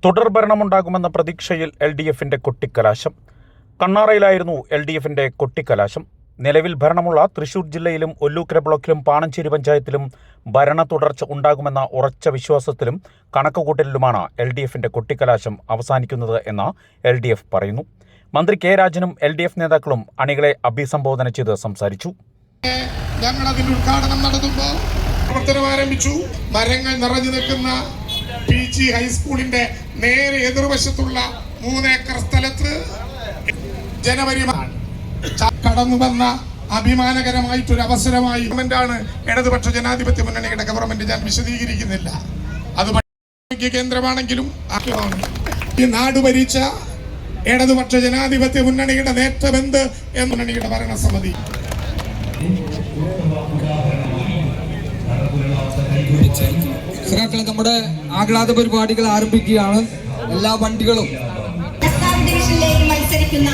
തുടർഭരണമുണ്ടാകുമെന്ന പ്രതീക്ഷയിൽ LDFന്റെ കൊട്ടിക്കലാശം. കണ്ണാറയിലായിരുന്നു LDFന്റെ കൊട്ടിക്കലാശം. നിലവിൽ ഭരണമുള്ള തൃശൂർ ജില്ലയിലും ഒല്ലൂക്കര ബ്ലോക്കിലും പാണഞ്ചേരി പഞ്ചായത്തിലും ഭരണ തുടർച്ച ഉണ്ടാകുമെന്ന ഉറച്ച വിശ്വാസത്തിലും കണക്കുകൂട്ടലിലുമാണ് LDFന്റെ കൊട്ടിക്കലാശം അവസാനിക്കുന്നത് എന്ന് LDF പറയുന്നു. മന്ത്രി കെ രാജനും LDF നേതാക്കളും അണികളെ അഭിസംബോധന ചെയ്ത് സംസാരിച്ചു. ഞങ്ങൾ അതിന്റെ ഉദ്ഘാടനം നടത്തുമ്പോൾ പ്രവർത്തനം ആരംഭിച്ചു. മരങ്ങൾ നിറഞ്ഞു നിൽക്കുന്ന PG ഹൈസ്കൂളിന്റെ നേരെ എതിർവശത്തുള്ള 3 ഏക്കർ സ്ഥലത്ത് ജനുവരി കടന്നു വന്ന അഭിമാനകരമായിട്ടൊരു അവസരമായി ഗവൺമെന്റാണ് ഇടതുപക്ഷ ജനാധിപത്യ മുന്നണിയുടെ ഗവൺമെന്റ്. ഞാൻ വിശദീകരിക്കുന്നില്ല. അത് കേന്ദ്രമാണെങ്കിലും ഈ നാട് ഭരിച്ച ഇടതുപക്ഷ ജനാധിപത്യ മുന്നണിയുടെ നേട്ടമെന്ത് എന്ന മുന്നണിയുടെ ഭരണസമിതി നമ്മുടെ ആഹ്ലാദ പരിപാടികൾ ആരംഭിക്കുകയാണ്. എല്ലാ വണ്ടികളും ഡിവിഷനിലേക്ക് മത്സരിക്കുന്ന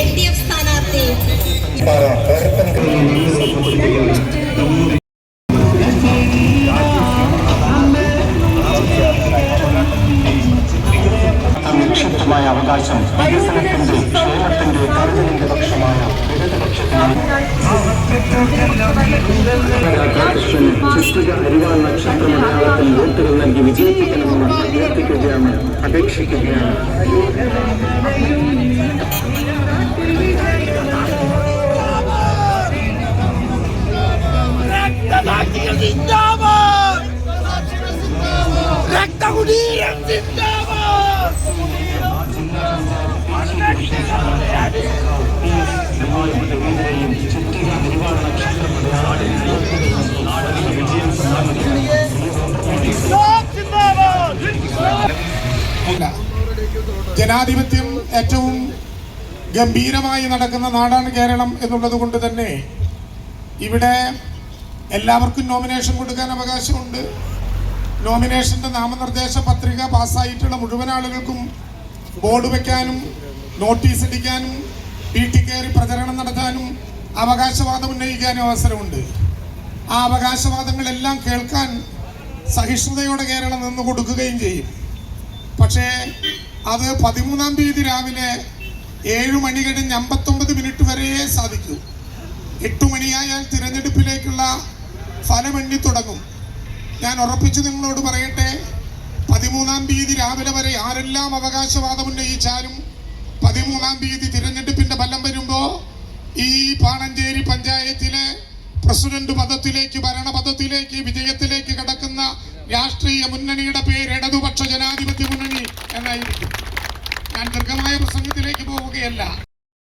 LDF സ്ഥാനാർത്ഥി നിക്ഷിപ്തമായ അവകാശം വികസനത്തിന്റെ ക്ഷേമത്തിന്റെ കരുതലിന്റെ പക്ഷമായ ചുറ്റുക അരിവാൾ നക്ഷത്രമലയാളത്തിൽ വോട്ടുകൾ നൽകി വിജയിപ്പിക്കണമെന്ന് അഭ്യർത്ഥിക്കുകയാണ്, അപേക്ഷിക്കുകയാണ്. ജനാധിപത്യം ഏറ്റവും ഗംഭീരമായി നടക്കുന്ന നാടാണ് കേരളം എന്നുള്ളത് കൊണ്ട് തന്നെ ഇവിടെ എല്ലാവർക്കും നോമിനേഷൻ കൊടുക്കാൻ അവകാശമുണ്ട്. നോമിനേഷന്റെ നാമനിർദ്ദേശ പത്രിക പാസ്സായിട്ടുള്ള മുഴുവൻ ആളുകൾക്കും ബോർഡ് വെക്കാനും നോട്ടീസ് അടിക്കാനും വീട്ടിൽ കയറി പ്രചരണം നടത്താനും അവകാശവാദം ഉന്നയിക്കാനും അവസരമുണ്ട്. ആ അവകാശവാദങ്ങളെല്ലാം കേൾക്കാൻ സഹിഷ്ണുതയോടെ കേരളം നിന്ന് കൊടുക്കുകയും ചെയ്യും. പക്ഷേ അത് 13-ാം തീയതി രാവിലെ 7 മണി കഴിഞ്ഞ് 59 മിനിറ്റ് വരെയേ സാധിക്കൂ. 8 മണിയായാൽ തിരഞ്ഞെടുപ്പിലേക്കുള്ള ഫലമെണ്ണി തുടങ്ങും. ഞാൻ ഉറപ്പിച്ച് നിങ്ങളോട് പറയട്ടെ, 13-ാം തീയതി രാവിലെ വരെ ആരെല്ലാം അവകാശവാദം ഉന്നയിച്ചാലും 13-ാം തീയതി തിരഞ്ഞെടുപ്പിന്റെ ഫലം വരുമ്പോൾ ഈ പാണഞ്ചേരി പഞ്ചായത്തിലെ പ്രസിഡന്റ് പദത്തിലേക്ക്, ഭരണപദത്തിലേക്ക്, വിജയത്തിലേക്ക് കടക്കുന്ന രാഷ്ട്രീയ മുന്നണിയുടെ പേര് ഇടതുപക്ഷ ജനാധിപത്യ മുന്നണി എന്നായിരിക്കും. ഞാൻ ദീർഘമായ പ്രസംഗത്തിലേക്ക് പോവുകയല്ല.